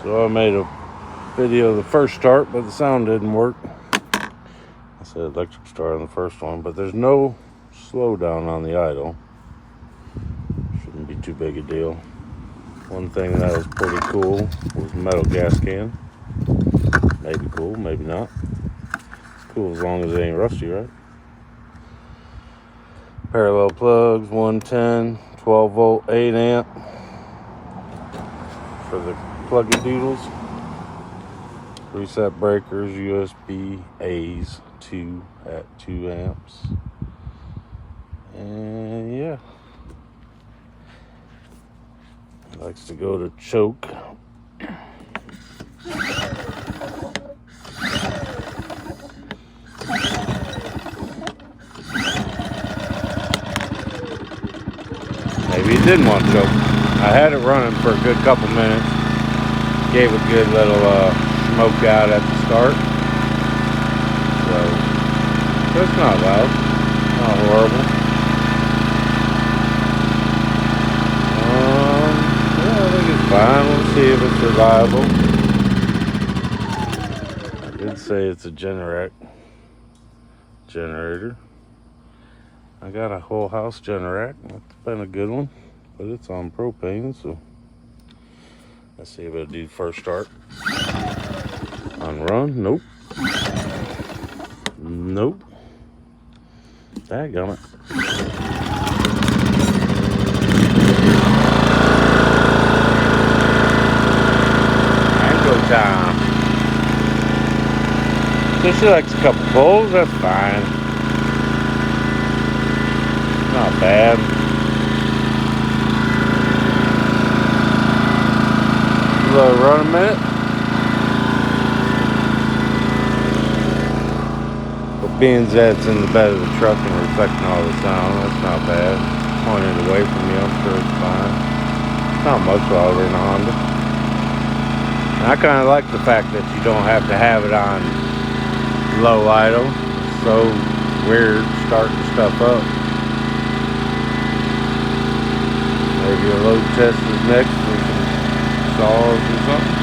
So I made a video of the first start, but the sound didn't work. I said electric start on the first one, but there's no slowdown on the idle. Shouldn't be too big a deal. One thing that was pretty cool was metal gas can. Maybe cool, maybe not. It's cool as long as it ain't rusty, right? Parallel plugs, 110, 12 volt, 8 amp for the plug-in doodles. Reset breakers, USB A's 2 at 2 amps. And yeah. It likes to go to choke. Maybe he didn't want to choke. I had it running for a good couple minutes. Gave a good little smoke out at the start. So it's not loud. Not horrible. Yeah, I think it's fine. We'll see if it's reliable. I did say it's a generator. I got a whole house Generac. It's been a good one, but it's on propane, so let's see if it'll do first start. On run, nope. Nope. Dadgummit. Mango time. So she likes a couple pulls, that's fine. Not bad. Let it run a minute. But being that it's in the bed of the truck and reflecting all the sound, that's not bad. Pointed away from me, I'm sure it's fine. It's not much louder than a Honda. And I kind of like the fact that you don't have to have it on low idle. It's so weird starting stuff up. Maybe a load test is next with some saws or something.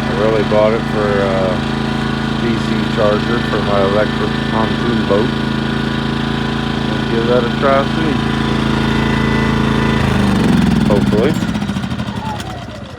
I really bought it for a DC charger for my electric pontoon boat. I'll give that a try soon. Hopefully.